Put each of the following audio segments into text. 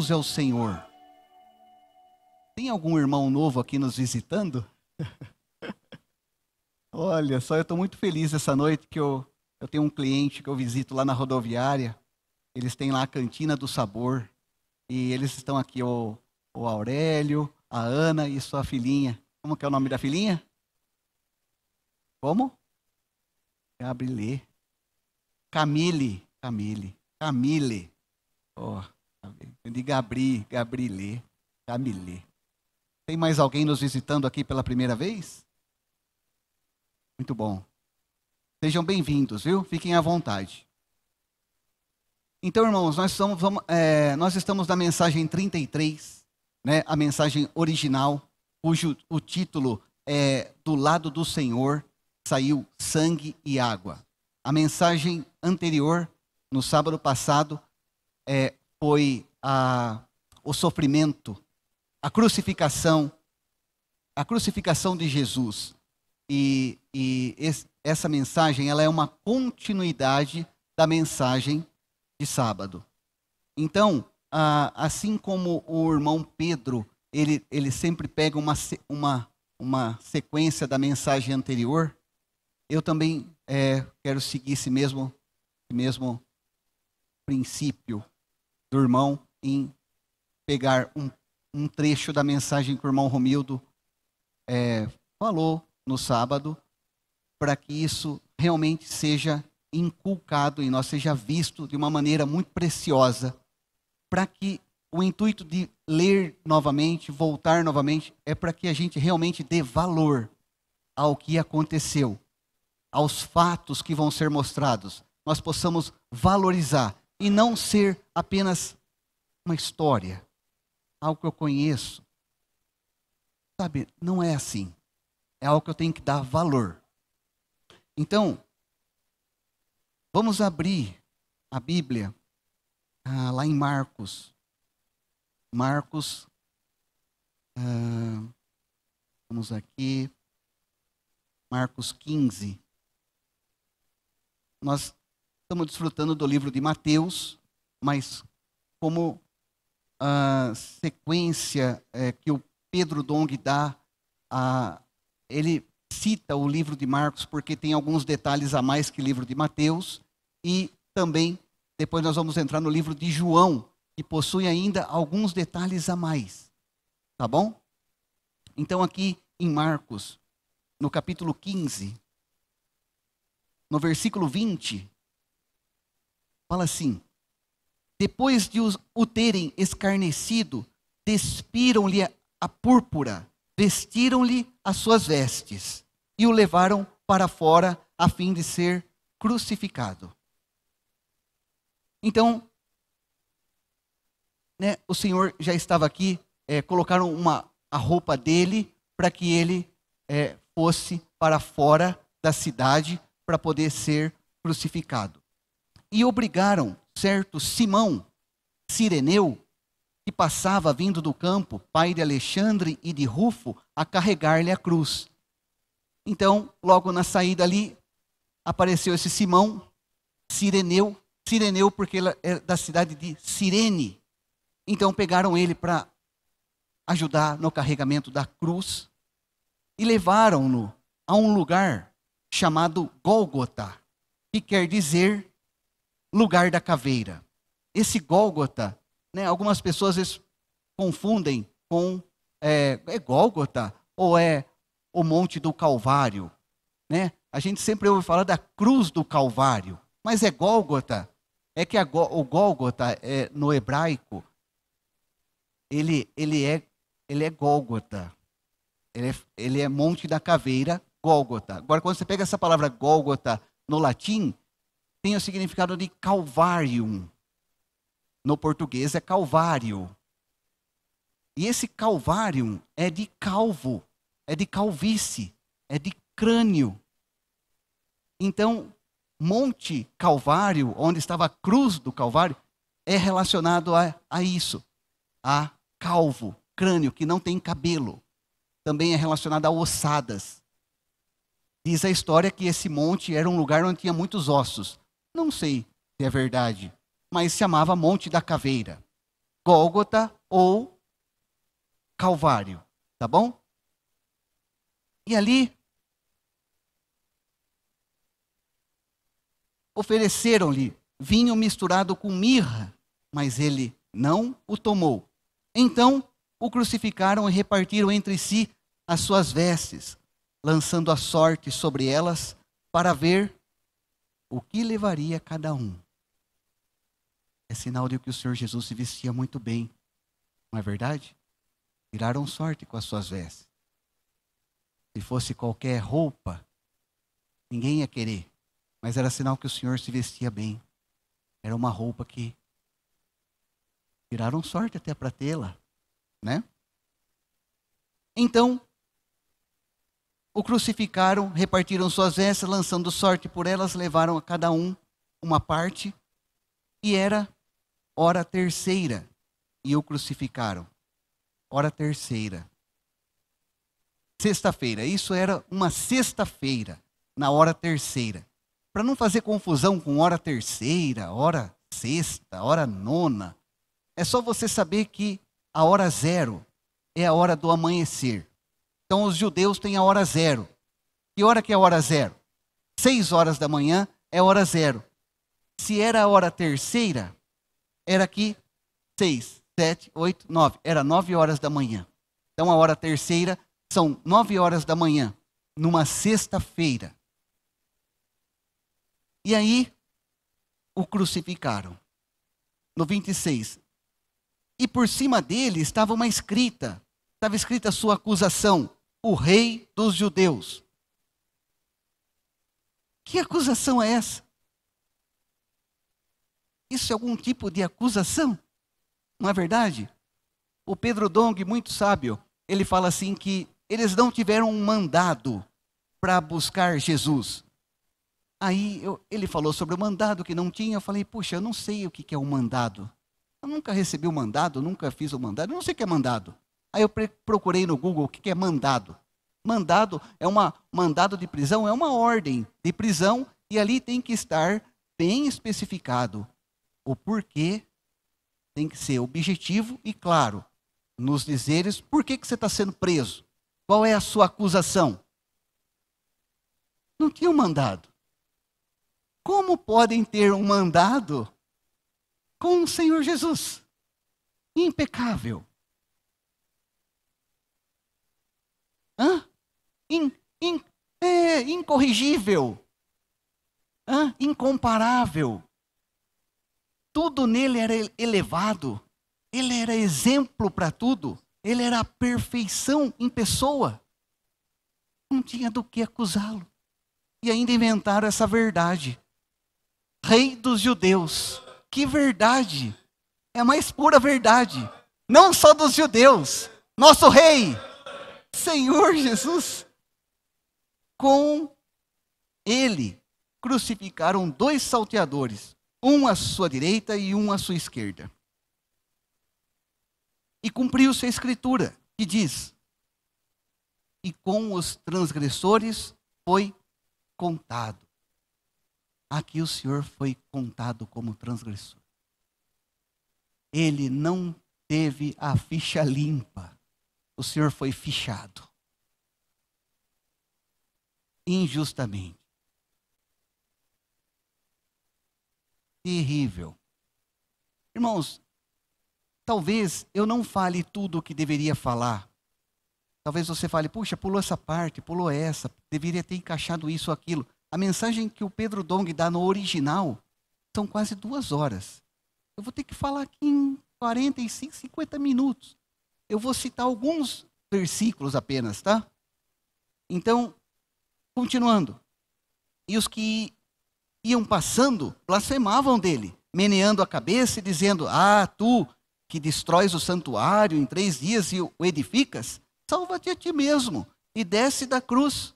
Deus é o Senhor. Tem algum irmão novo aqui nos visitando? Olha só, eu estou muito feliz essa noite que eu tenho um cliente que eu visito lá na rodoviária. Eles têm lá a Cantina do Sabor. E eles estão aqui, o Aurélio, a Ana e sua filhinha. Como que é o nome da filhinha? Como? Gabrielê. Camille. Oh, de Gabrielê. Camille. Tem mais alguém nos visitando aqui pela primeira vez? Muito bom. Sejam bem-vindos, viu? Fiquem à vontade. Então, irmãos, nós estamos na mensagem 33, né? A mensagem original, cujo o título é Do Lado do Senhor saiu sangue e água. A mensagem anterior, no sábado passado, foi o sofrimento, a crucificação de Jesus. E essa mensagem ela é uma continuidade da mensagem de sábado. Então, assim como o irmão Pedro, ele sempre pega uma sequência da mensagem anterior, eu também quero seguir esse mesmo princípio do irmão em pegar um trecho da mensagem que o irmão Romildo falou no sábado, para que isso realmente seja inculcado em nós, seja visto de uma maneira muito preciosa, para que o intuito de ler novamente, voltar novamente, é para que a gente realmente dê valor ao que aconteceu, aos fatos que vão ser mostrados, nós possamos valorizar e não ser apenas uma história, algo que eu conheço. Sabe, não é assim. É algo que eu tenho que dar valor. Então, vamos abrir a Bíblia lá em Marcos. Vamos aqui. Marcos 15. Nós estamos desfrutando do livro de Mateus, mas como a sequência que o Pedro Dong dá, ele cita o livro de Marcos porque tem alguns detalhes a mais que o livro de Mateus, e também depois nós vamos entrar no livro de João, que possui ainda alguns detalhes a mais. Tá bom? Então aqui em Marcos, no capítulo 15, no versículo 20, fala assim: depois de o terem escarnecido, despiram-lhe a púrpura, vestiram-lhe as suas vestes e o levaram para fora a fim de ser crucificado. Então, né, o Senhor já estava aqui, colocaram a roupa dele para que ele fosse para fora da cidade para poder ser crucificado. E obrigaram certo Simão Cireneu, que passava vindo do campo, pai de Alexandre e de Rufo, a carregar-lhe a cruz. Então, logo na saída ali, apareceu esse Simão Cireneu porque ele é da cidade de Cirene. Então pegaram ele para ajudar no carregamento da cruz e levaram-no a um lugar chamado Gólgota, que quer dizer lugar da caveira. Esse Gólgota, né, algumas pessoas às vezes confundem com Gólgota ou é o Monte do Calvário, né? A gente sempre ouve falar da cruz do Calvário, mas é Gólgota. É que o Gólgota no hebraico ele é Gólgota. Ele é Monte da Caveira, Gólgota. Agora, quando você pega essa palavra Gólgota no latim, tem o significado de Calvarium. No português é Calvário. E esse Calvarium é de calvo, é de calvície, é de crânio. Então, Monte Calvário, onde estava a cruz do Calvário, é relacionado a isso, a calvo, crânio, que não tem cabelo. Também é relacionado a ossadas. Diz a história que esse monte era um lugar onde tinha muitos ossos. Não sei se é verdade, mas se chamava Monte da Caveira. Gólgota ou Calvário, tá bom? E ali ofereceram-lhe vinho misturado com mirra, mas ele não o tomou. Então o crucificaram e repartiram entre si as suas vestes, lançando a sorte sobre elas para ver o que levaria cada um. É sinal de que o Senhor Jesus se vestia muito bem, não é verdade? Tiraram sorte com as suas vestes. Se fosse qualquer roupa, ninguém ia querer. Mas era sinal que o Senhor se vestia bem. Era uma roupa que tiraram sorte até para tê-la, né? Então, o crucificaram, repartiram suas vestes, lançando sorte por elas, levaram a cada um uma parte, e era hora terceira, e o crucificaram. Hora terceira. Sexta-feira, isso era uma sexta-feira, na hora terceira. Para não fazer confusão com hora terceira, hora sexta, hora nona, é só você saber que a hora zero é a hora do amanhecer. Então os judeus têm a hora zero. Que hora que é a hora zero? 6 horas da manhã é hora zero. Se era a hora terceira, era aqui 6, 7, 8, 9. Era 9 horas da manhã. Então a hora terceira são 9 horas da manhã, numa sexta-feira. E aí, o crucificaram. No 26. E por cima dele estava uma escrita. Estava escrita a sua acusação. O rei dos judeus. Que acusação é essa? Isso é algum tipo de acusação? Não é verdade? O Pedro Dong, muito sábio, ele fala assim que eles não tiveram um mandado para buscar Jesus. Aí ele falou sobre o mandado que não tinha. Eu falei, puxa, eu não sei o que é um mandado. Eu nunca recebi o mandado, nunca fiz o mandado, eu não sei o que é mandado. Aí eu procurei no Google o que é mandado. Mandado é mandado de prisão, é uma ordem de prisão, e ali tem que estar bem especificado. O porquê tem que ser objetivo e claro. Nos dizeres, por que você está sendo preso? Qual é a sua acusação? Não tinha um mandado. Como podem ter um mandado com o Senhor Jesus? Impecável. Incorrigível. Incomparável. Tudo nele era elevado. Ele era exemplo para tudo. Ele era a perfeição em pessoa. Não tinha do que acusá-lo. E ainda inventaram essa verdade. Rei dos judeus. Que verdade! É a mais pura verdade. Não só dos judeus. Nosso rei, Senhor Jesus. Com ele crucificaram 2 salteadores. Um à sua direita e um à sua esquerda. E cumpriu-se a escritura, que diz: e com os transgressores foi contado. Aqui o Senhor foi contado como transgressor. Ele não teve a ficha limpa. O Senhor foi fichado. Injustamente. Terrível. Irmãos, talvez eu não fale tudo o que deveria falar. Talvez você fale, puxa, pulou essa parte, pulou essa, deveria ter encaixado isso ou aquilo. A mensagem que o Pedro Dong dá no original são quase 2 horas. Eu vou ter que falar aqui em 45, 50 minutos. Eu vou citar alguns versículos apenas, tá? Então, continuando. E os que iam passando, blasfemavam dele, meneando a cabeça e dizendo, tu que destróis o santuário em 3 dias e o edificas, salva-te a ti mesmo e desce da cruz.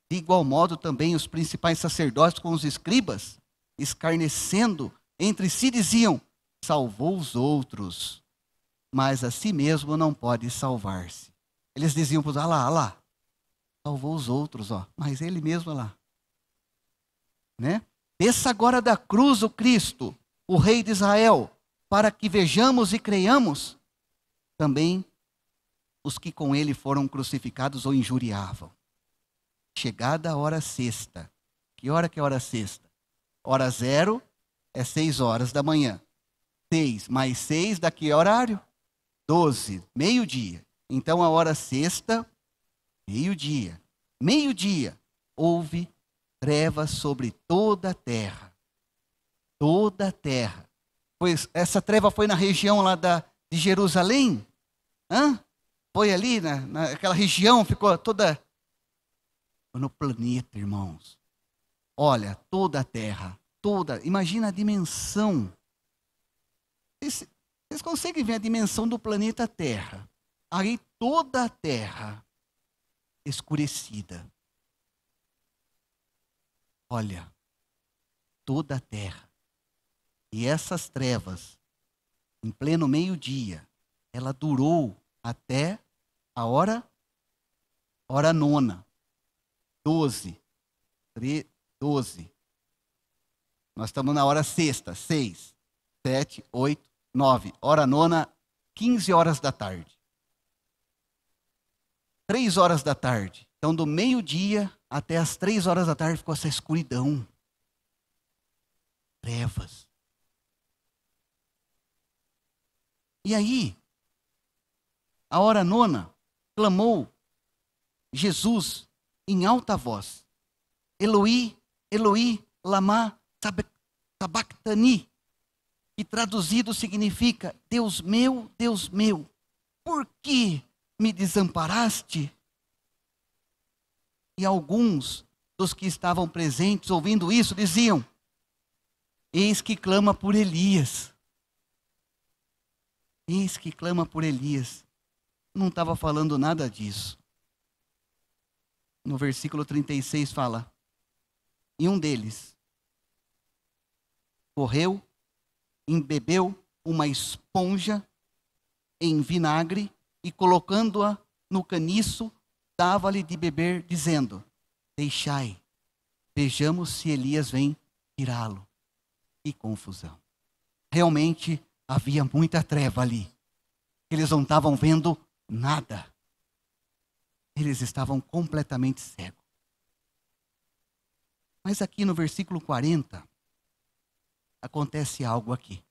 De igual modo também os principais sacerdotes com os escribas, escarnecendo entre si, diziam, salvou os outros, mas a si mesmo não pode salvar-se. Eles diziam, lá, salvou os outros, mas ele mesmo lá. Né? Desça agora da cruz o Cristo, o Rei de Israel, para que vejamos e creiamos, também os que com ele foram crucificados o injuriavam. Chegada a hora sexta. Que hora que é a hora sexta? Hora zero é 6 horas da manhã. 6 mais 6 dá que horário? 12, meio-dia. Então a hora sexta, meio-dia. Meio-dia, houve trevas sobre toda a terra. Toda a terra. Pois essa treva foi na região lá de Jerusalém. Foi ali, naquela região, ficou toda... No planeta, irmãos. Olha, toda a terra, imagina a dimensão. Vocês conseguem ver a dimensão do planeta Terra? Aí toda a terra escurecida. Olha, toda a terra. E essas trevas, em pleno meio-dia, ela durou até a hora nona. 12. Nós estamos na hora sexta. 6, 7, 8, 9. Hora nona, 15 horas da tarde. 3 horas da tarde. Então, do meio-dia até as 3 horas da tarde ficou essa escuridão. Trevas. E aí, a hora nona, clamou Jesus em alta voz: Eloi, Eloi, lama sabachthani, que traduzido significa: Deus meu, por que me desamparaste? E alguns dos que estavam presentes ouvindo isso diziam: eis que clama por Elias. Eis que clama por Elias. Não estava falando nada disso. No versículo 36 fala: e um deles correu, embebeu uma esponja em vinagre e, colocando-a no caniço, dava-lhe de beber, dizendo: deixai, vejamos se Elias vem tirá-lo. Que confusão. Realmente havia muita treva ali. Eles não estavam vendo nada. Eles estavam completamente cegos. Mas aqui no versículo 40, acontece algo aqui.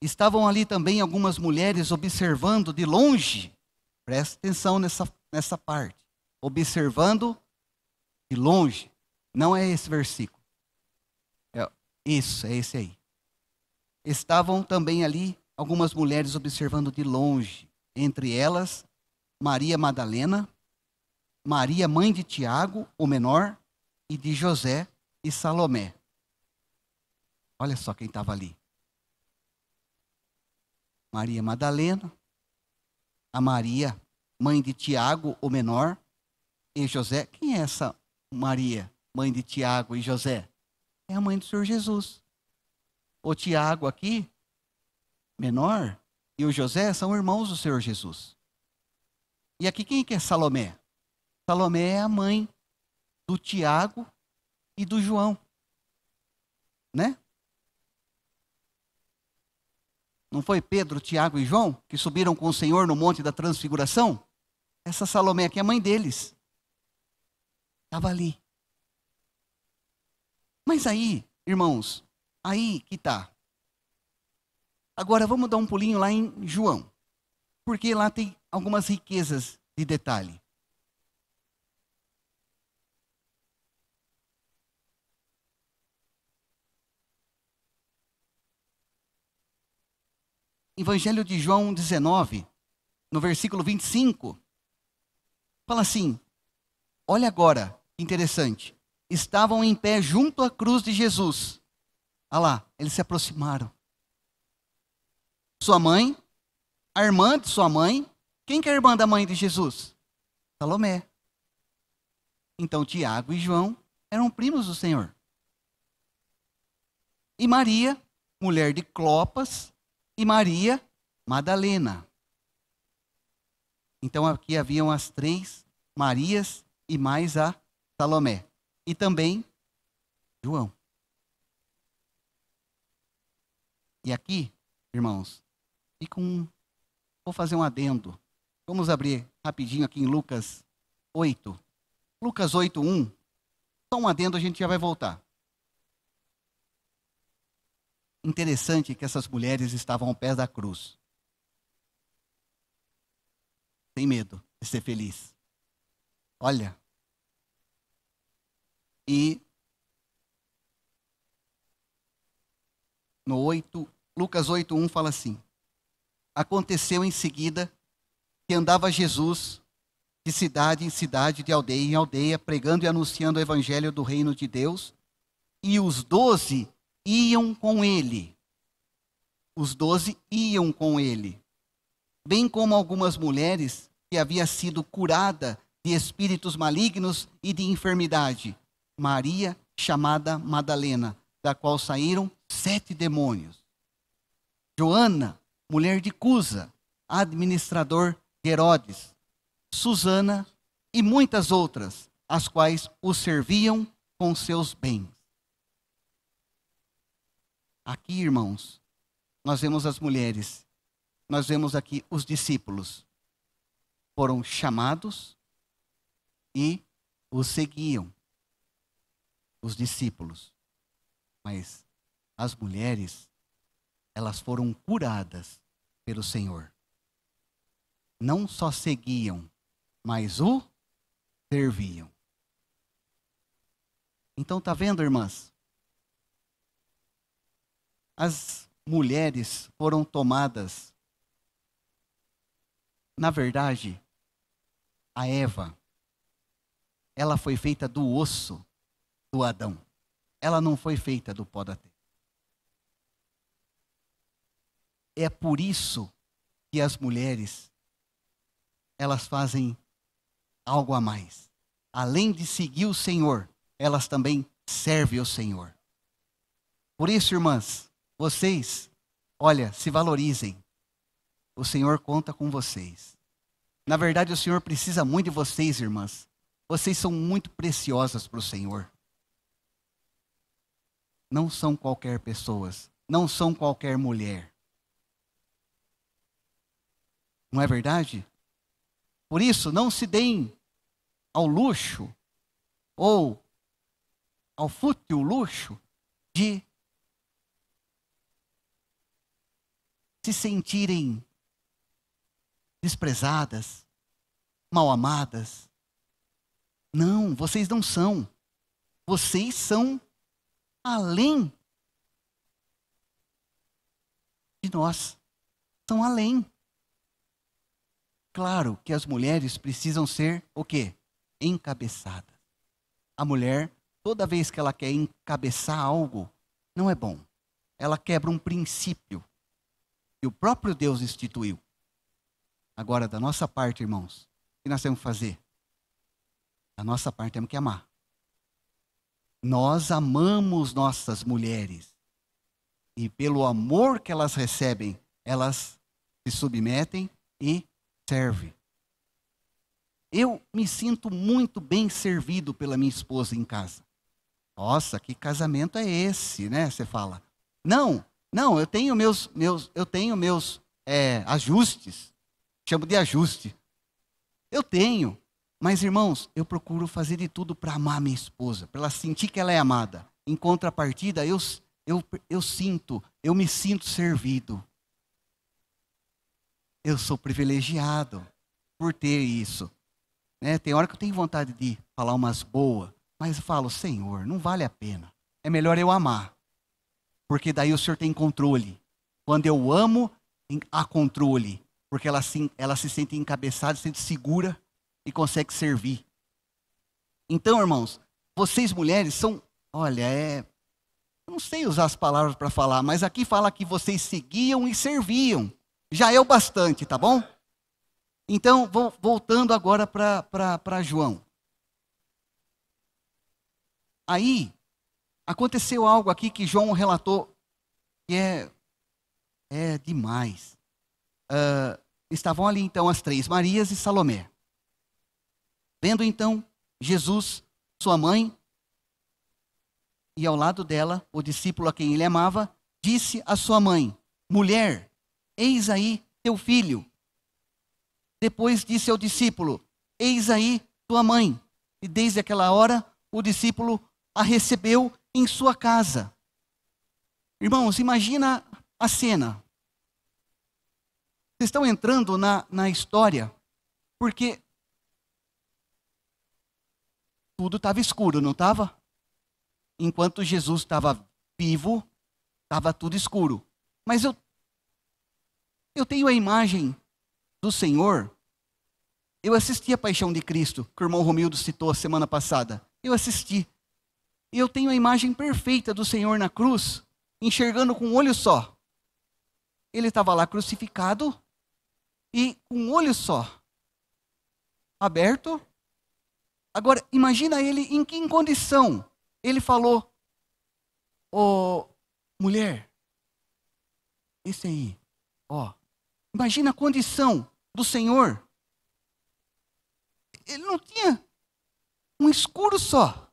Estavam ali também algumas mulheres observando de longe. Presta atenção nessa parte. Observando de longe. Não é esse versículo. É esse aí. Estavam também ali algumas mulheres observando de longe. Entre elas, Maria Madalena, Maria, mãe de Tiago, o menor, e de José e Salomé. Olha só quem estava ali. Maria Madalena, a Maria, mãe de Tiago, o menor, e José. Quem é essa Maria, mãe de Tiago e José? É a mãe do Senhor Jesus. O Tiago aqui, menor, e o José são irmãos do Senhor Jesus. E aqui quem que é Salomé? Salomé é a mãe do Tiago e do João. Né? Não foi Pedro, Tiago e João que subiram com o Senhor no Monte da Transfiguração? Essa Salomé aqui é a mãe deles. Estava ali. Mas aí, irmãos, aí que está. Agora vamos dar um pulinho lá em João. Porque lá tem algumas riquezas de detalhe. Evangelho de João 19, no versículo 25, fala assim: olha agora, interessante. Estavam em pé junto à cruz de Jesus. Olha lá, eles se aproximaram. Sua mãe, a irmã de sua mãe. Quem que é a irmã da mãe de Jesus? Salomé. Então Tiago e João eram primos do Senhor. E Maria, mulher de Clopas, e Maria Madalena. Então aqui haviam as 3 Marias e mais a Salomé. E também João. E aqui irmãos, e vou fazer um adendo. Vamos abrir rapidinho aqui em Lucas 8. Lucas 8:1. Só um adendo, a gente já vai voltar. Interessante que essas mulheres estavam ao pé da cruz. Sem medo de ser feliz. Olha. E no Lucas 8:1 fala assim: aconteceu em seguida que andava Jesus de cidade em cidade, de aldeia em aldeia, pregando e anunciando o evangelho do reino de Deus, e os 12 iam com ele. Os 12 iam com ele, bem como algumas mulheres que havia sido curada de espíritos malignos e de enfermidade. Maria, chamada Madalena, da qual saíram 7 demônios. Joana, mulher de Cusa, administrador de Herodes. Susana e muitas outras, as quais o serviam com seus bens. Aqui, irmãos, nós vemos as mulheres, nós vemos aqui os discípulos. Foram chamados e os seguiam, os discípulos. Mas as mulheres, elas foram curadas pelo Senhor. Não só seguiam, mas o serviam. Então, tá vendo, irmãs? As mulheres foram tomadas. Na verdade, a Eva, ela foi feita do osso do Adão. Ela não foi feita do pó da terra. É por isso que as mulheres, elas fazem algo a mais. Além de seguir o Senhor, elas também servem o Senhor. Por isso, irmãs, vocês, olha, se valorizem. O Senhor conta com vocês. Na verdade, o Senhor precisa muito de vocês, irmãs. Vocês são muito preciosas para o Senhor. Não são qualquer pessoas. Não são qualquer mulher. Não é verdade? Por isso, não se deem ao luxo ou ao fútil luxo de se sentirem desprezadas, mal amadas. Não, vocês não são. Vocês são além de nós. São além. Claro que as mulheres precisam ser o quê? Encabeçadas. A mulher, toda vez que ela quer encabeçar algo, não é bom. Ela quebra um princípio que o próprio Deus instituiu. Agora, da nossa parte, irmãos, o que nós temos que fazer? Da nossa parte, temos que amar. Nós amamos nossas mulheres. E pelo amor que elas recebem, elas se submetem e servem. Eu me sinto muito bem servido pela minha esposa em casa. Nossa, que casamento é esse, né? Você fala. Não, eu tenho meus ajustes. Chamo de ajuste. Eu tenho. Mas, irmãos, eu procuro fazer de tudo para amar minha esposa, para ela sentir que ela é amada. Em contrapartida, eu me sinto servido. Eu sou privilegiado por ter isso. Né? Tem hora que eu tenho vontade de falar umas boas, mas eu falo, Senhor, não vale a pena. É melhor eu amar. Porque daí o Senhor tem controle. Quando eu amo, há controle. Porque ela se sente encabeçada, se sente segura e consegue servir. Então, irmãos, vocês mulheres são, olha, eu não sei usar as palavras para falar, mas aqui fala que vocês seguiam e serviam. Já é o bastante, tá bom? Então, voltando agora para João. Aí, aconteceu algo aqui que João relatou que é demais. Estavam ali então as 3, Marias e Salomé. Vendo então Jesus, sua mãe, e ao lado dela, o discípulo a quem ele amava, disse à sua mãe, mulher, eis aí teu filho. Depois disse ao discípulo, eis aí tua mãe. E desde aquela hora, o discípulo a recebeu em sua casa. Irmãos, imagina a cena. Vocês estão entrando na história, porque tudo estava escuro, não estava? Enquanto Jesus estava vivo, estava tudo escuro. Mas eu tenho a imagem do Senhor. Eu assisti a Paixão de Cristo, que o irmão Romildo citou a semana passada. Eu assisti. E eu tenho a imagem perfeita do Senhor na cruz, enxergando com um olho só. Ele estava lá crucificado e com um olho só, aberto. Agora, imagina ele em que condição. Ele falou, ô mulher, esse aí, ó. Imagina a condição do Senhor. Ele não tinha um escuro só.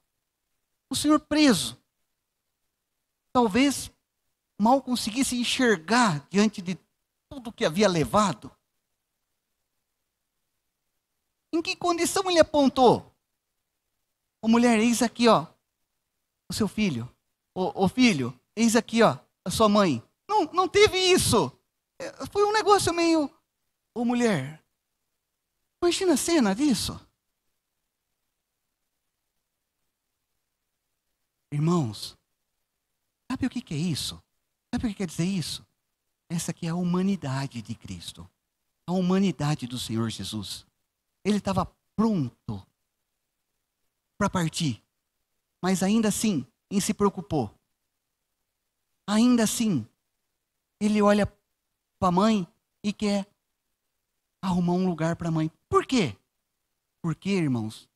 O Senhor preso. Talvez mal conseguisse enxergar diante de tudo que havia levado. Em que condição ele apontou? Ô mulher, eis aqui, ó, o seu filho. Ô filho, eis aqui, ó, a sua mãe. Não teve isso. Foi um negócio meio... Ô mulher, imagina a cena disso. Irmãos, sabe o que é isso? Sabe o que quer dizer isso? Essa aqui é a humanidade de Cristo. A humanidade do Senhor Jesus. Ele estava pronto para partir. Mas ainda assim, ele se preocupou. Ainda assim, ele olha para a mãe e quer arrumar um lugar para a mãe. Por quê? Porque, irmãos,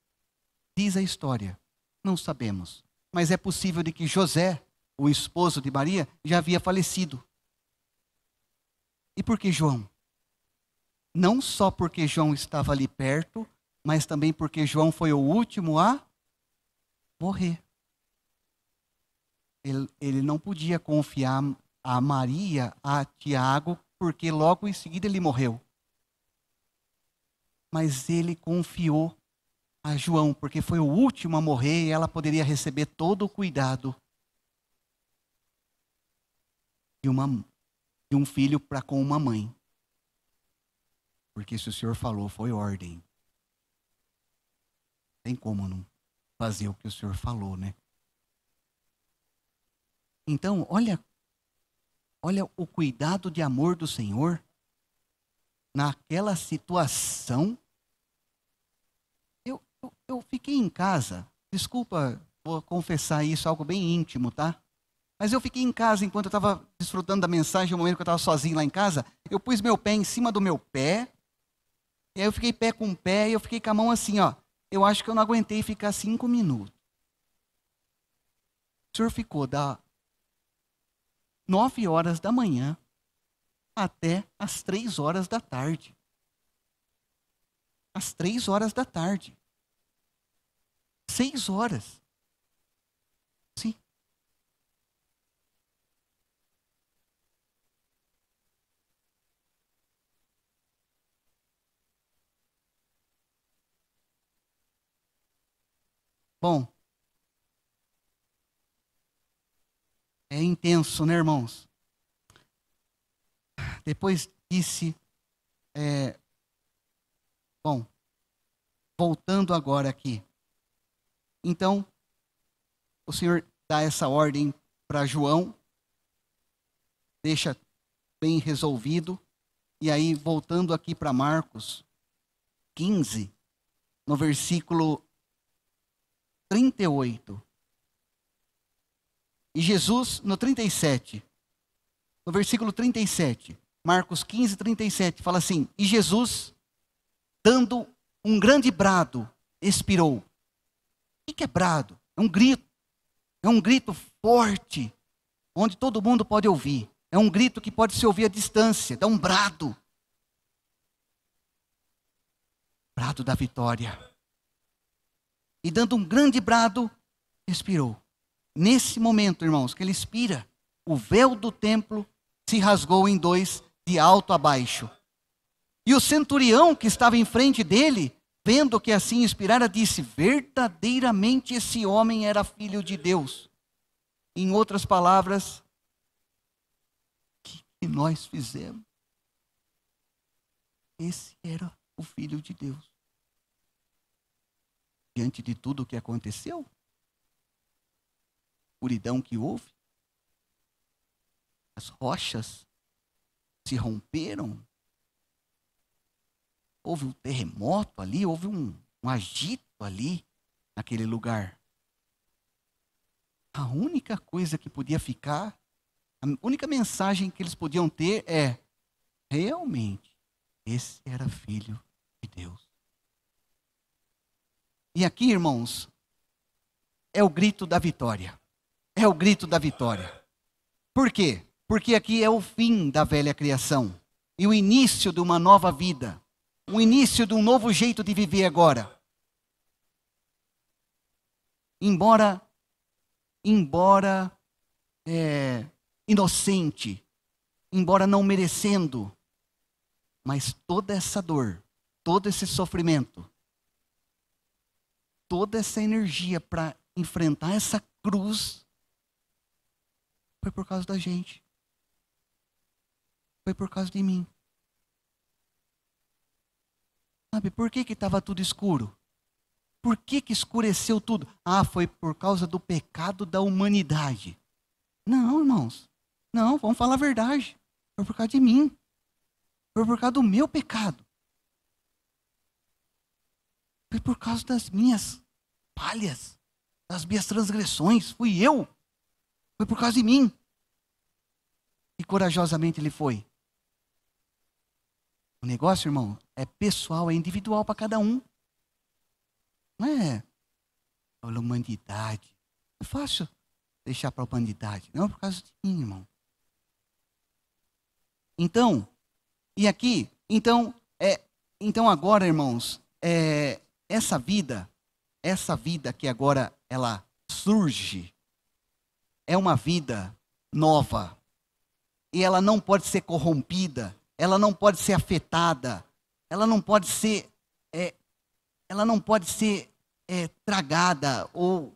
diz a história, não sabemos. Mas é possível de que José, o esposo de Maria, já havia falecido. E por que João? Não só porque João estava ali perto, mas também porque João foi o último a morrer. Ele não podia confiar a Maria, a Tiago, porque logo em seguida ele morreu. Mas ele confiou a João, porque foi o último a morrer e ela poderia receber todo o cuidado de um filho para com uma mãe. Porque se o Senhor falou, foi ordem. Tem como não fazer o que o Senhor falou, né? Então, olha o cuidado de amor do Senhor naquela situação. Eu fiquei em casa, desculpa, vou confessar isso, algo bem íntimo, tá? Mas eu fiquei em casa enquanto eu estava desfrutando da mensagem, no momento que eu estava sozinho lá em casa, eu pus meu pé em cima do meu pé, e aí eu fiquei pé com pé, e eu fiquei com a mão assim, ó. Eu acho que eu não aguentei ficar 5 minutos. O Senhor ficou da 9 horas da manhã até as 3 horas da tarde. Às 3 horas da tarde. 6 horas. Sim. Bom. É intenso, né, irmãos? Depois disse... Bom, voltando agora aqui. Então, o Senhor dá essa ordem para João, deixa bem resolvido, e aí voltando aqui para Marcos 15, no versículo 38. E Jesus, no 37, no versículo 37, Marcos 15, 37, fala assim, e Jesus, dando um grande brado, expirou. O que é brado? É um grito forte, onde todo mundo pode ouvir. É um grito que pode se ouvir à distância, dá um brado. Brado da vitória. E dando um grande brado, expirou. Nesse momento, irmãos, que ele expira, o véu do templo se rasgou em dois, de alto a baixo. E o centurião que estava em frente dele, vendo que assim inspirara, disse: verdadeiramente esse homem era filho de Deus. Em outras palavras, o que nós fizemos? Esse era o filho de Deus. Diante de tudo o que aconteceu, escuridão que houve, as rochas se romperam, houve um terremoto ali, houve um agito ali, naquele lugar. A única coisa que podia ficar, a única mensagem que eles podiam ter é: realmente, esse era filho de Deus. E aqui, irmãos, é o grito da vitória. É o grito da vitória. Por quê? Porque aqui é o fim da velha criação e o início de uma nova vida, o início de um novo jeito de viver agora. Embora inocente, embora não merecendo, mas toda essa dor, todo esse sofrimento, toda essa energia para enfrentar essa cruz, foi por causa da gente. Foi por causa de mim. Sabe, por que estava tudo escuro? Por que escureceu tudo? Ah, foi por causa do pecado da humanidade. Não, irmãos. Não, vamos falar a verdade. Foi por causa de mim. Foi por causa do meu pecado. Foi por causa das minhas falhas, das minhas transgressões. Fui eu. Foi por causa de mim. E corajosamente ele foi. O negócio, irmão, é pessoal, é individual para cada um. Não é pela humanidade. É fácil deixar para a humanidade. Não é por causa de mim, irmão. Então, e aqui, então agora, irmãos, essa vida que agora ela surge, é uma vida nova. E ela não pode ser corrompida, ela não pode ser afetada, ela não pode ser tragada ou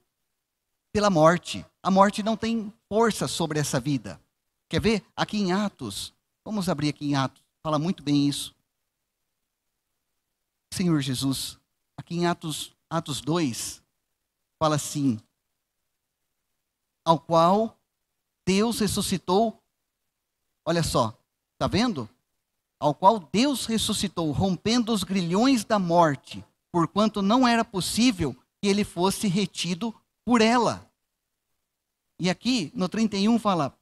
pela morte. A morte não tem força sobre essa vida. Quer ver? Aqui em Atos, vamos abrir aqui em Atos, fala muito bem isso. Senhor Jesus, aqui em Atos 2, fala assim: ao qual Deus ressuscitou. Olha só, está vendo? Ao qual Deus ressuscitou, rompendo os grilhões da morte, porquanto não era possível que ele fosse retido por ela. E aqui, no 31, fala: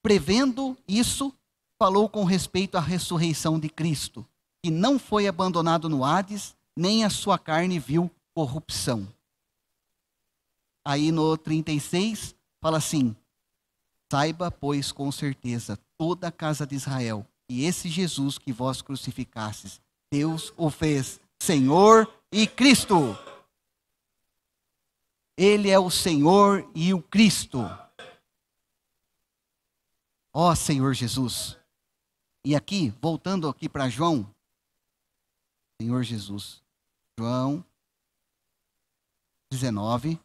prevendo isso, falou com respeito à ressurreição de Cristo, que não foi abandonado no Hades, nem a sua carne viu corrupção. Aí no 36, fala assim: saiba, pois, com certeza, toda a casa de Israel, que esse Jesus que vós crucificastes, Deus o fez Senhor e Cristo. Ele é o Senhor e o Cristo. Ó Senhor Jesus. E aqui, voltando aqui para João, Senhor Jesus, João 19.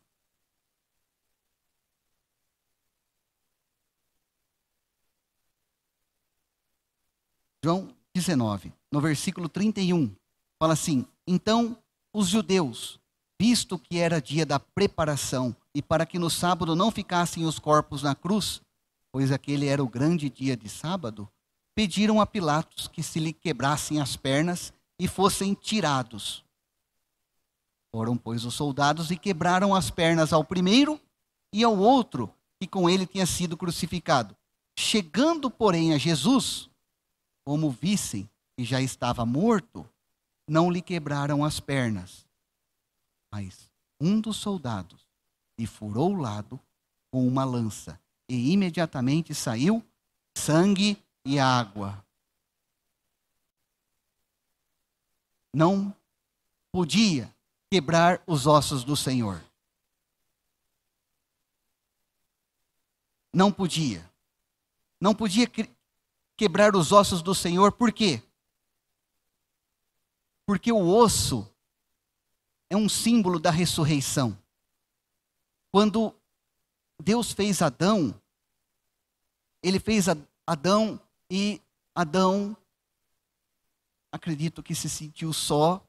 João 19, no versículo 31, fala assim: então os judeus, visto que era dia da preparação, e para que no sábado não ficassem os corpos na cruz, pois aquele era o grande dia de sábado, pediram a Pilatos que se lhe quebrassem as pernas e fossem tirados. Foram, pois, os soldados e quebraram as pernas ao primeiro e ao outro, que com ele tinha sido crucificado. Chegando, porém, a Jesus, como vissem que já estava morto, não lhe quebraram as pernas. Mas um dos soldados lhe furou o lado com uma lança, e imediatamente saiu sangue e água. Não podia quebrar os ossos do Senhor. Não podia. não podia quebrar os ossos do Senhor. Por quê? Porque o osso é um símbolo da ressurreição. Quando Deus fez Adão, Ele fez Adão e Adão, acredito que se sentiu só.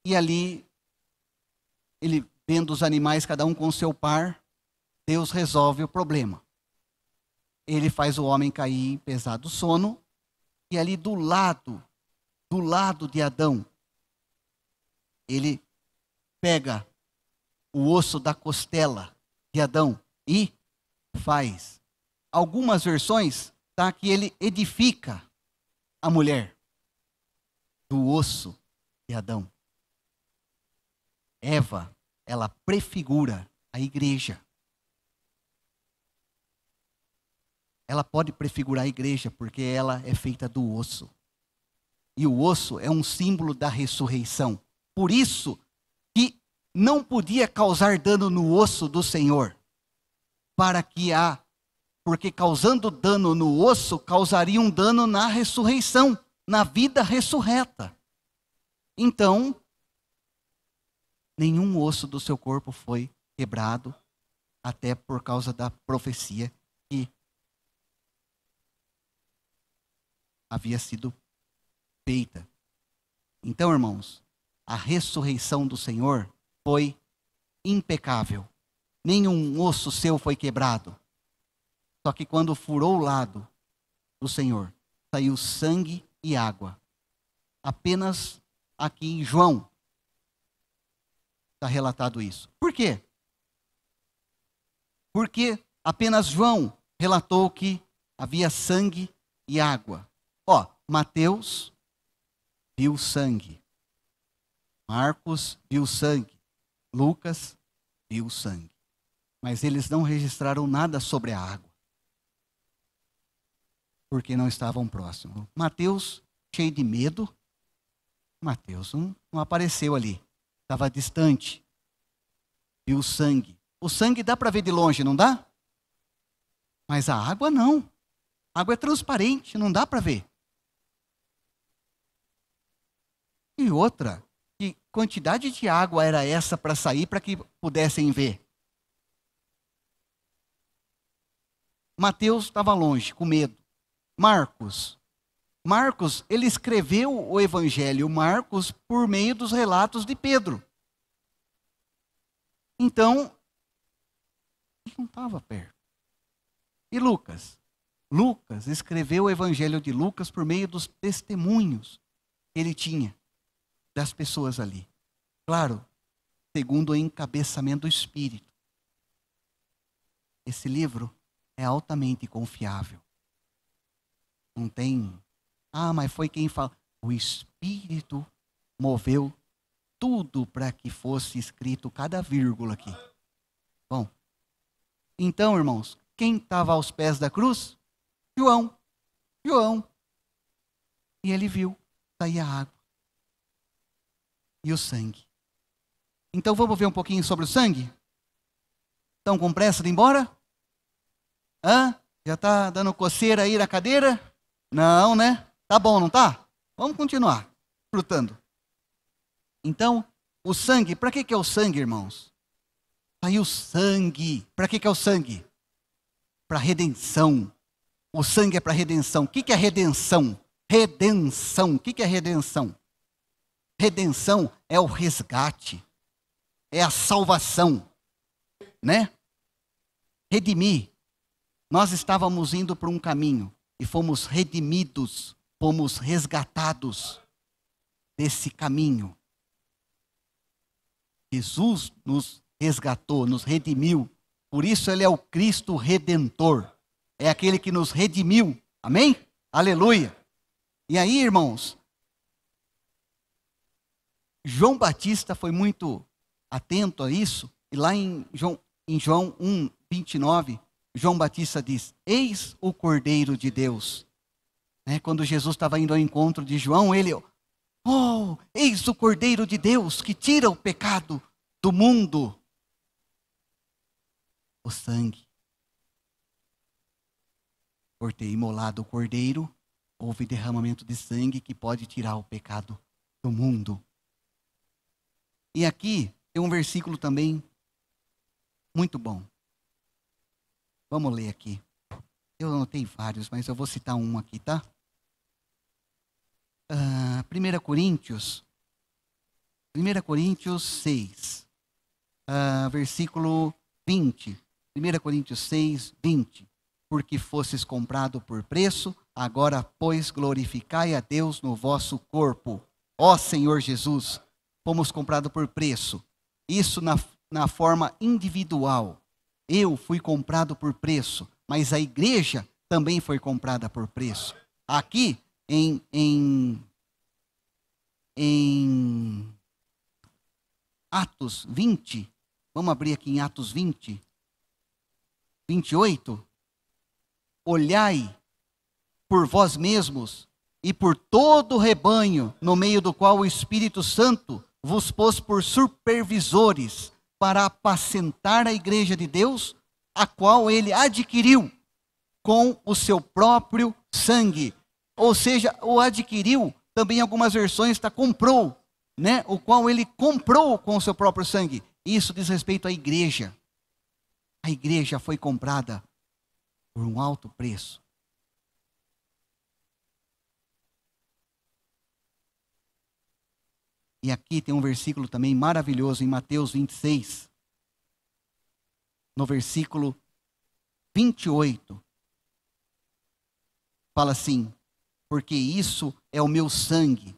E ali, ele vendo os animais, cada um com seu par, Deus resolve o problema. Ele faz o homem cair em pesado sono, e ali do lado de Adão, ele pega o osso da costela de Adão e faz. Algumas versões tá que ele edifica a mulher do osso de Adão. Eva, ela prefigura a igreja. Ela pode prefigurar a igreja porque ela é feita do osso. E o osso é um símbolo da ressurreição. Por isso que não podia causar dano no osso do Senhor. Porque causando dano no osso, causaria um dano na ressurreição, na vida ressurreta. Então, nenhum osso do seu corpo foi quebrado, até por causa da profecia que havia sido feita. Então, irmãos, a ressurreição do Senhor foi impecável. Nenhum osso seu foi quebrado. Só que quando furou o lado do Senhor, saiu sangue e água. Apenas aqui em João está relatado isso. Por quê? Porque apenas João relatou que havia sangue e água. Mateus viu sangue. Marcos viu sangue. Lucas viu sangue. Mas eles não registraram nada sobre a água. Porque não estavam próximos. Mateus, cheio de medo. Mateus não apareceu ali. Estava distante. Viu sangue. O sangue dá para ver de longe, não dá? Mas a água não. A água é transparente, não dá para ver. E outra, que quantidade de água era essa para sair para que pudessem ver? Mateus estava longe, com medo. Marcos, ele escreveu o Evangelho Marcos por meio dos relatos de Pedro. Então, ele não estava perto. E Lucas? Lucas escreveu o Evangelho de Lucas por meio dos testemunhos que ele tinha das pessoas ali. Claro, segundo o encabeçamento do Espírito. Esse livro é altamente confiável. Não tem, mas foi quem falou. O Espírito moveu tudo para que fosse escrito cada vírgula aqui. Bom, então, irmãos, quem estava aos pés da cruz? João. E ele viu sair a água e o sangue. Então vamos ver um pouquinho sobre o sangue? Estão com pressa de ir embora? Já está dando coceira aí na cadeira? Não, né? Tá bom, não tá? Vamos continuar frutando. Então, o sangue, para que é o sangue, irmãos? Saiu sangue. Para que é o sangue? Para redenção. O sangue é para redenção. O que é redenção? Redenção. O que é redenção? Redenção é o resgate. É a salvação. Né? Redimir. Nós estávamos indo por um caminho e fomos redimidos, fomos resgatados desse caminho. Jesus nos resgatou, nos redimiu. Por isso ele é o Cristo Redentor. É aquele que nos redimiu. Amém? Aleluia. E aí, irmãos, João Batista foi muito atento a isso. E lá em João 1, 29, João Batista diz: eis o Cordeiro de Deus. Quando Jesus estava indo ao encontro de João, ele, eis o Cordeiro de Deus que tira o pecado do mundo. O sangue. por ter imolado o cordeiro, houve derramamento de sangue que pode tirar o pecado do mundo. E aqui tem um versículo também muito bom. Vamos ler aqui. Eu anotei vários, mas eu vou citar um aqui, tá? 1 Coríntios 6, versículo 20. 1 Coríntios 6, 20. Porque fostes comprado por preço, agora, pois, glorificai a Deus no vosso corpo. Ó Senhor Jesus, fomos comprados por preço. Isso na forma individual. Eu fui comprado por preço, mas a igreja também foi comprada por preço. Aqui, em Atos 20, vamos abrir aqui em Atos 20, 28. Olhai por vós mesmos e por todo o rebanho, no meio do qual o Espírito Santo vos pôs por supervisores, para apacentar a igreja de Deus, a qual ele adquiriu com o seu próprio sangue. Ou seja, o adquiriu, também em algumas versões está comprou, né? O qual ele comprou com o seu próprio sangue. Isso diz respeito à igreja. A igreja foi comprada por um alto preço. E aqui tem um versículo também maravilhoso em Mateus 26. No versículo 28. Fala assim: porque isso é o meu sangue,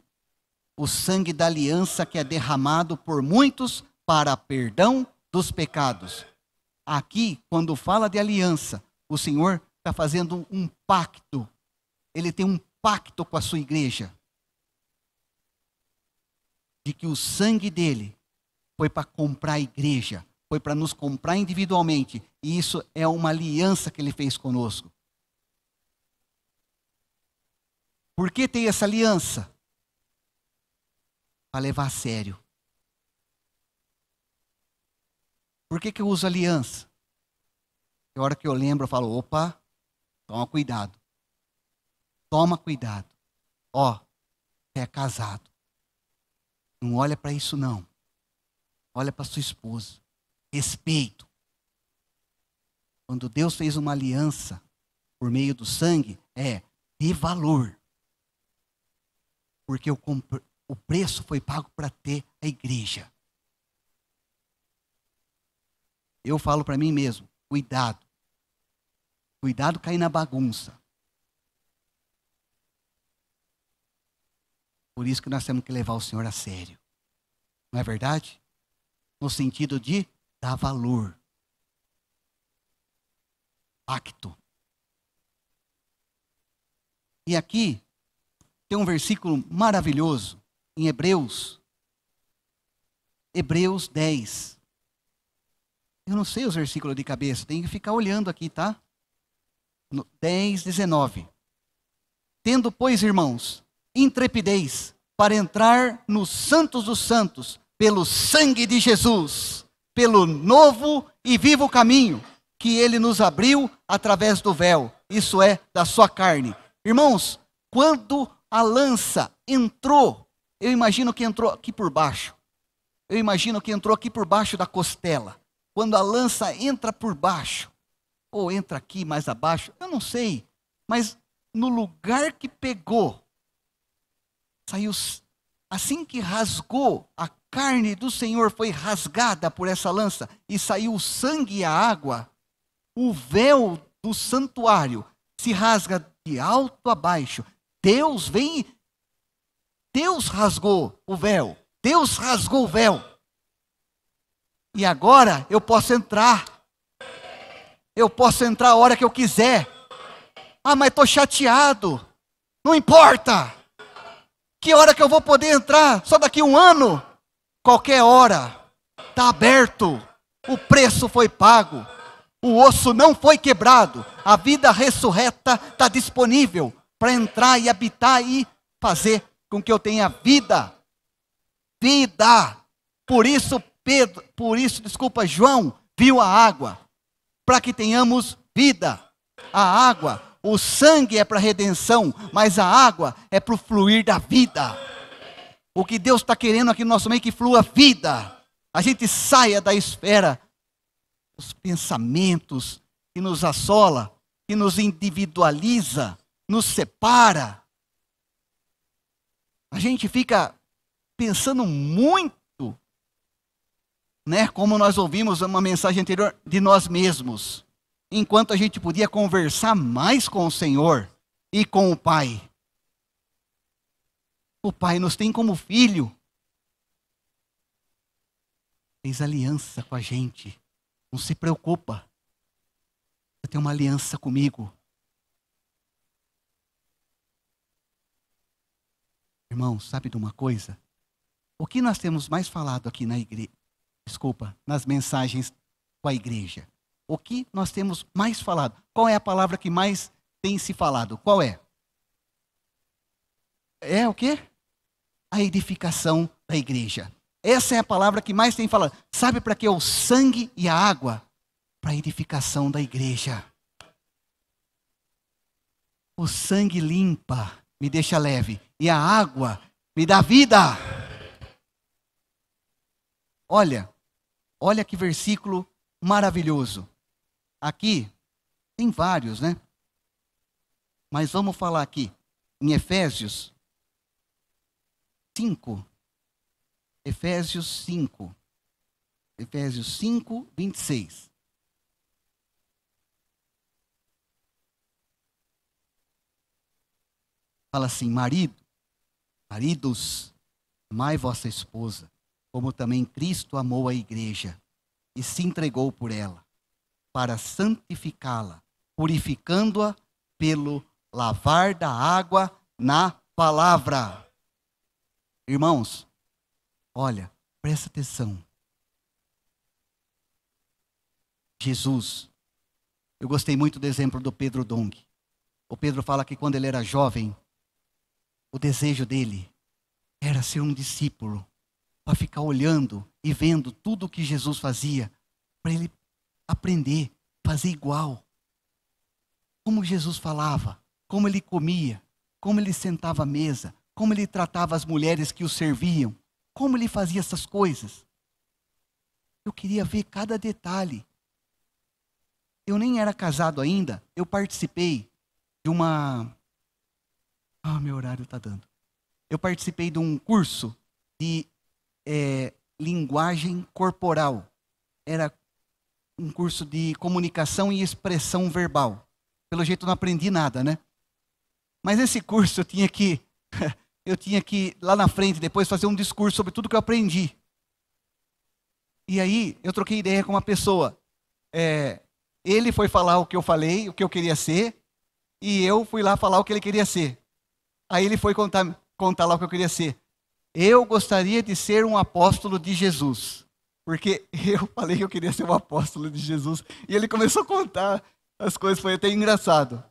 o sangue da aliança que é derramado por muitos para perdão dos pecados. Aqui, quando fala de aliança, o Senhor está fazendo um pacto. Ele tem um pacto com a sua igreja. De que o sangue dele foi para comprar a igreja, foi para nos comprar individualmente. E isso é uma aliança que ele fez conosco. Por que tem essa aliança? Para levar a sério. Por que eu uso aliança? A hora que eu lembro, eu falo, opa, toma cuidado. Toma cuidado. Ó, você é casado. Não olha para isso não. Olha para sua esposa. Respeito. Quando Deus fez uma aliança por meio do sangue, é de valor. Porque o preço foi pago para ter a igreja. Eu falo para mim mesmo, cuidado. Cuidado cair na bagunça. Por isso que nós temos que levar o Senhor a sério. Não é verdade? No sentido de dar valor. Pacto. E aqui tem um versículo maravilhoso em Hebreus. Hebreus 10. Eu não sei os versículos de cabeça, tem que ficar olhando aqui, tá? 10, 19. Tendo, pois, irmãos, intrepidez para entrar nos santos dos santos, pelo sangue de Jesus, pelo novo e vivo caminho que ele nos abriu através do véu, isso é, da sua carne. Irmãos, quando a lança entrou, eu imagino que entrou aqui por baixo. Eu imagino que entrou aqui por baixo da costela. Quando a lança entra por baixo, ou entra aqui mais abaixo, eu não sei, mas no lugar que pegou, saiu, assim que rasgou, a carne do Senhor foi rasgada por essa lança, e saiu o sangue e a água, o véu do santuário se rasga de alto a baixo. Deus vem, Deus rasgou o véu, Deus rasgou o véu. E agora eu posso entrar. Eu posso entrar a hora que eu quiser. Ah, mas estou chateado. Não importa. Que hora que eu vou poder entrar? Só daqui a um ano? Qualquer hora. Está aberto. O preço foi pago. O osso não foi quebrado. A vida ressurreta está disponível para entrar e habitar e fazer com que eu tenha vida. Vida. Por isso, João viu a água, para que tenhamos vida. A água, O sangue é para redenção, mas a água é para o fluir da vida. O que Deus está querendo aqui no nosso meio é que flua vida. A gente saia da esfera dos pensamentos que nos assola, que nos individualiza, nos separa. A gente fica pensando muito, né, como nós ouvimos uma mensagem anterior, de nós mesmos, enquanto a gente podia conversar mais com o Senhor e com o Pai. O Pai nos tem como filho. Fez aliança com a gente. Não se preocupa. Você tem uma aliança comigo. Irmão, sabe de uma coisa? O que nós temos mais falado aqui na igreja, nas mensagens com a igreja? O que nós temos mais falado? Qual é a palavra que mais tem se falado? Qual é? É o quê? A edificação da igreja. Essa é a palavra que mais tem falado. Sabe para que é o sangue e a água? Para a edificação da igreja. O sangue limpa, me deixa leve. E a água me dá vida. Olha que versículo maravilhoso. Aqui, tem vários, né? Mas vamos falar aqui, em Efésios 5. Efésios 5. Efésios 5, 26. Fala assim: maridos, amai vossa esposa, como também Cristo amou a igreja e se entregou por ela, para santificá-la, purificando-a pelo lavar da água na palavra. Irmãos, olha, presta atenção. Jesus, eu gostei muito do exemplo do Pedro Dong. O Pedro fala que quando ele era jovem, o desejo dele era ser um discípulo, para ficar olhando e vendo tudo o que Jesus fazia, para ele aprender, fazer igual. Como Jesus falava, como ele comia, como ele sentava à mesa, como ele tratava as mulheres que o serviam, como ele fazia essas coisas. Eu queria ver cada detalhe. Eu nem era casado ainda, eu participei de uma... meu horário está dando. Eu participei de um curso de linguagem corporal. Era um curso de comunicação e expressão verbal. Pelo jeito eu não aprendi nada, né? Mas esse curso eu tinha que lá na frente depois fazer um discurso sobre tudo que eu aprendi. E aí eu troquei ideia com uma pessoa. Ele foi falar o que eu falei, o que eu queria ser, e eu fui lá falar o que ele queria ser. Aí ele foi contar lá o que eu queria ser. Eu gostaria de ser um apóstolo de Jesus. Porque eu falei que eu queria ser um apóstolo de Jesus. E ele começou a contar as coisas, foi até engraçado.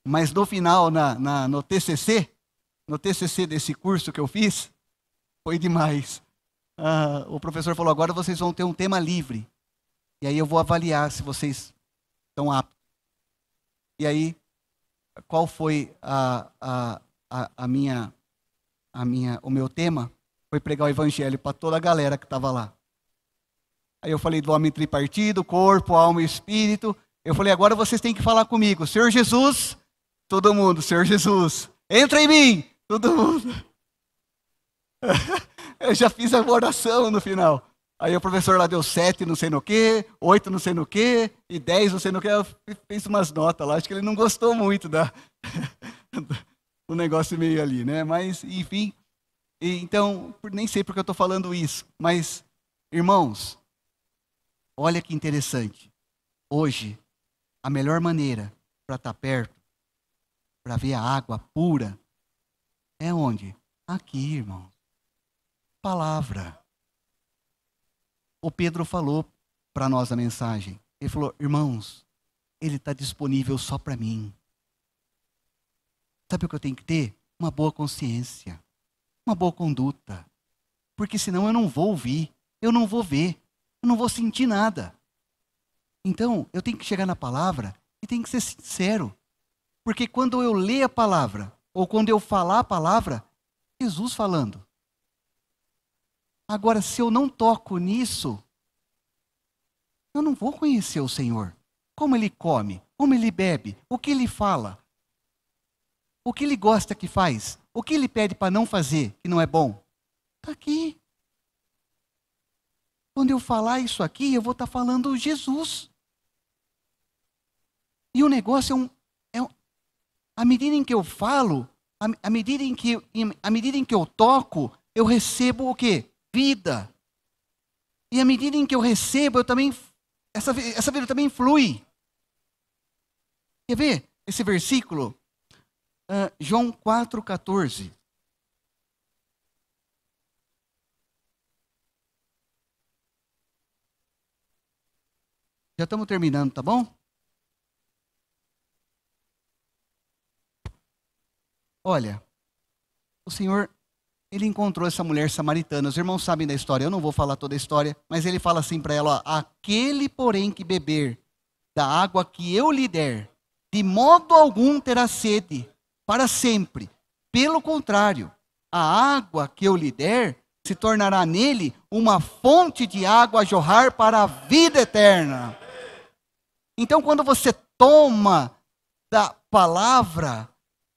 Mas no final, no TCC desse curso que eu fiz, foi demais. O professor falou, agora vocês vão ter um tema livre. E aí eu vou avaliar se vocês estão aptos. E aí, qual foi o meu tema? Foi pregar o evangelho para toda a galera que estava lá. Aí eu falei do homem tripartido, corpo, alma e espírito. Eu falei, agora vocês têm que falar comigo. Senhor Jesus, todo mundo, Senhor Jesus, entra em mim, todo mundo. Eu já fiz a oração no final. Aí o professor lá deu 7 não sei no que, 8 não sei no que, e 10 não sei no que. Eu fiz umas notas lá, acho que ele não gostou muito do negócio meio ali, né? Mas, enfim, então, nem sei porque eu estou falando isso. Mas, irmãos, olha que interessante. Hoje, a melhor maneira para estar perto, para ver a água pura, é onde? Aqui, irmão. Palavra. O Pedro falou para nós a mensagem. Ele falou, irmãos, ele está disponível só para mim. Sabe o que eu tenho que ter? Uma boa consciência, uma boa conduta. Porque senão eu não vou ouvir, eu não vou ver, eu não vou sentir nada. Então, eu tenho que chegar na palavra e tenho que ser sincero. Porque quando eu ler a palavra, ou quando eu falar a palavra, Jesus falando. Agora, se eu não toco nisso, eu não vou conhecer o Senhor. Como Ele come, como Ele bebe, o que Ele fala, o que Ele gosta que faz, o que Ele pede para não fazer, que não é bom. Está aqui. Quando eu falar isso aqui, eu vou estar falando Jesus. E o negócio à medida em que eu falo, à medida em que eu toco, eu recebo o quê? Vida. E à medida em que eu recebo, eu também, essa vida também flui. Quer ver esse versículo? João 4,14. Já estamos terminando, tá bom? Olha, o Senhor, Ele encontrou essa mulher samaritana. Os irmãos sabem da história, eu não vou falar toda a história, mas Ele fala assim para ela, ó, aquele, porém, que beber da água que eu lhe der, de modo algum terá sede, para sempre. Pelo contrário, a água que eu lhe der, se tornará nele uma fonte de água a jorrar para a vida eterna. Então, quando você toma da palavra,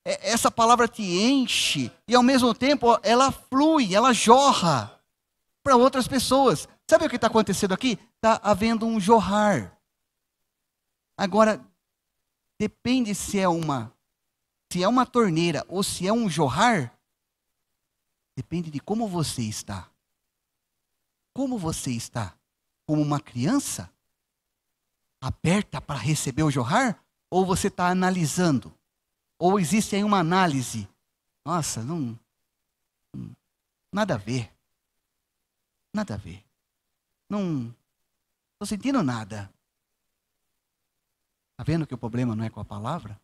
essa palavra te enche e ao mesmo tempo ela flui, ela jorra para outras pessoas. Sabe o que está acontecendo aqui? Está havendo um jorrar. Agora, depende se é uma torneira ou se é um jorrar, depende de como você está. Como você está? Como uma criança? Aberta para receber o jorrar? Ou você está analisando? Ou existe aí uma análise? Nossa, nada a ver. Nada a ver. Não estou sentindo nada. Está vendo que o problema não é com a palavra?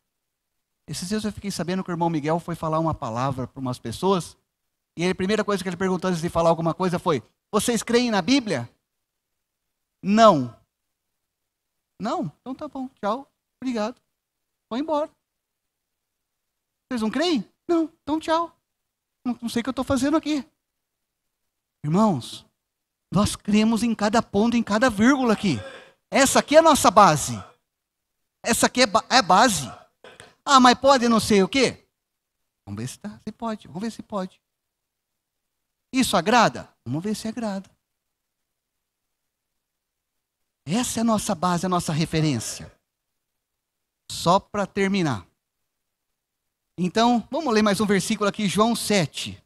Esses dias eu fiquei sabendo que o irmão Miguel foi falar uma palavra para umas pessoas. E a primeira coisa que ele perguntou antes de falar alguma coisa foi: vocês creem na Bíblia? Não. Não? Então tá bom. Tchau. Obrigado. Vou embora. Vocês não creem? Não. Então tchau. Não sei o que eu estou fazendo aqui. Irmãos, nós cremos em cada ponto, em cada vírgula aqui. Essa aqui é a nossa base. Essa aqui é base. Ah, mas pode não sei o quê? Vamos ver se pode. Vamos ver se pode. Isso agrada? Vamos ver se agrada. Essa é a nossa base, a nossa referência. Só para terminar. Então, vamos ler mais um versículo aqui, João 7,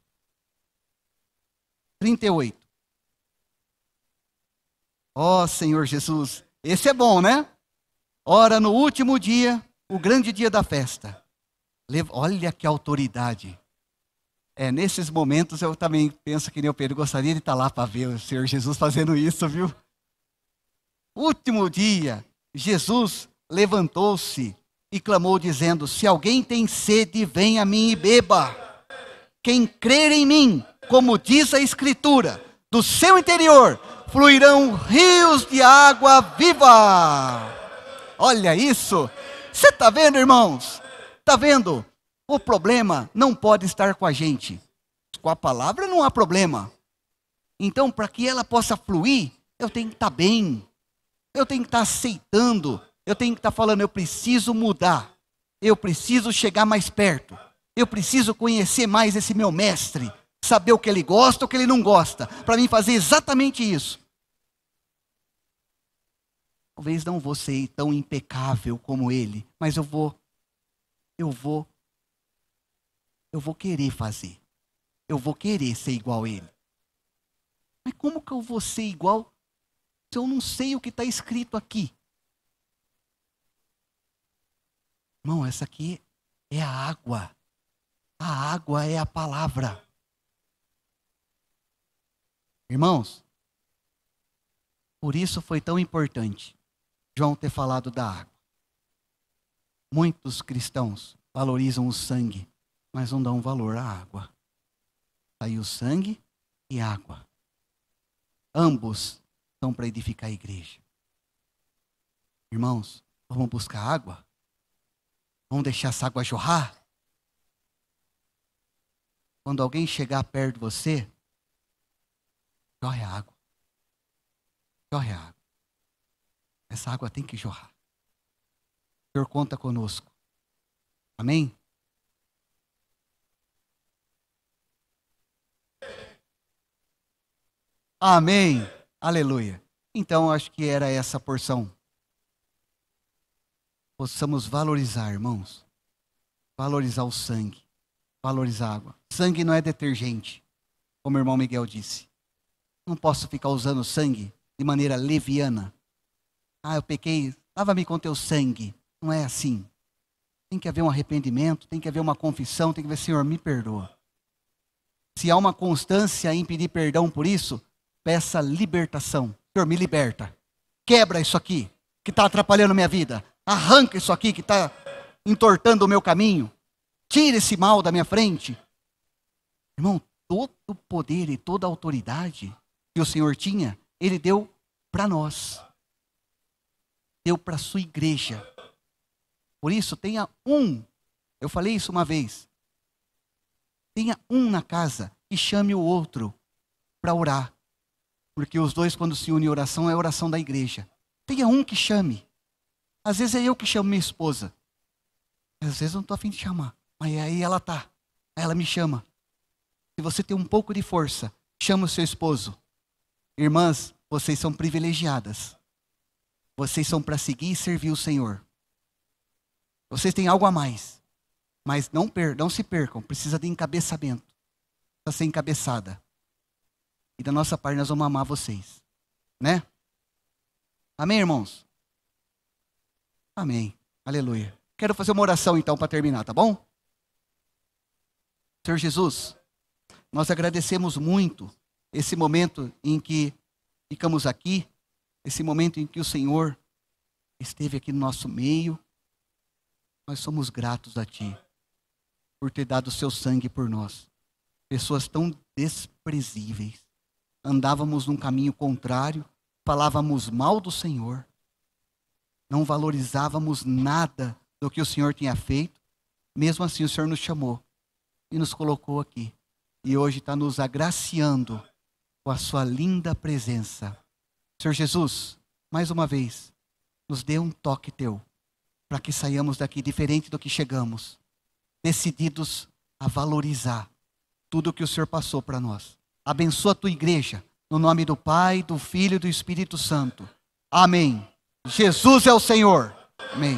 38. Ó Senhor Jesus, esse é bom, né? Ora, no último dia, o grande dia da festa. Olha que autoridade. Nesses momentos eu também penso que nem o Pedro, gostaria de estar lá para ver o Senhor Jesus fazendo isso, viu? Último dia, Jesus levantou-se e clamou dizendo: se alguém tem sede, venha a mim e beba. Quem crer em mim, como diz a Escritura, do seu interior fluirão rios de água viva. Olha isso. Você está vendo, irmãos? Está vendo? O problema não pode estar com a gente. Com a palavra não há problema. Então, para que ela possa fluir, eu tenho que estar bem. Eu tenho que estar aceitando. Eu tenho que estar falando, eu preciso mudar. Eu preciso chegar mais perto. Eu preciso conhecer mais esse meu mestre. Saber o que ele gosta, o que ele não gosta. Para mim fazer exatamente isso. Talvez não vou ser tão impecável como ele. Mas eu vou querer fazer. Eu vou querer ser igual a ele. Mas como que eu vou ser igual se eu não sei o que está escrito aqui? Irmão, essa aqui é a água. A água é a palavra. Irmãos, por isso foi tão importante João ter falado da água. Muitos cristãos valorizam o sangue, mas não dão valor à água. Saiu sangue e água. Ambos são para edificar a igreja. Irmãos, vamos buscar água? Vamos deixar essa água jorrar? Quando alguém chegar perto de você, jorre a água. Jorre a água. Essa água tem que jorrar. O Senhor conta conosco. Amém? Amém. Aleluia. Então, acho que era essa porção. Possamos valorizar, irmãos. Valorizar o sangue. Valorizar a água. Sangue não é detergente, como o irmão Miguel disse. Não posso ficar usando sangue de maneira leviana. Ah, eu pequei, lava-me com teu sangue. Não é assim. Tem que haver um arrependimento, tem que haver uma confissão, tem que haver, Senhor, me perdoa. Se há uma constância em pedir perdão por isso, peça libertação. Senhor, me liberta. Quebra isso aqui que está atrapalhando a minha vida. Arranca isso aqui que está entortando o meu caminho. Tira esse mal da minha frente. Irmão, todo o poder e toda a autoridade que o Senhor tinha, Ele deu para nós. Deu para a sua igreja. Por isso, tenha um. Eu falei isso uma vez. Tenha um na casa e chame o outro para orar. Porque os dois, quando se unem em oração, é a oração da igreja. Tenha um que chame. Às vezes é eu que chamo minha esposa. Às vezes eu não estou a fim de chamar. Mas aí ela está. Aí ela me chama. Se você tem um pouco de força, chama o seu esposo. Irmãs, vocês são privilegiadas. Vocês são para seguir e servir o Senhor. Vocês têm algo a mais. Mas não se percam. Precisa de encabeçamento. Precisa ser encabeçada. E da nossa parte nós vamos amar vocês. Né? Amém, irmãos? Amém. Aleluia. Quero fazer uma oração então para terminar, tá bom? Senhor Jesus, nós agradecemos muito esse momento em que ficamos aqui, esse momento em que o Senhor esteve aqui no nosso meio. Nós somos gratos a Ti por ter dado o Seu sangue por nós. Pessoas tão desprezíveis. Andávamos num caminho contrário, falávamos mal do Senhor, não valorizávamos nada do que o Senhor tinha feito. Mesmo assim o Senhor nos chamou e nos colocou aqui. E hoje está nos agraciando com a sua linda presença. Senhor Jesus, mais uma vez, nos dê um toque teu, para que saiamos daqui diferente do que chegamos, decididos a valorizar tudo o que o Senhor passou para nós. Abençoa a tua igreja, no nome do Pai, do Filho e do Espírito Santo. Amém. Jesus é o Senhor. Amém.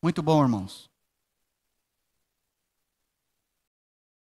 Muito bom, irmãos.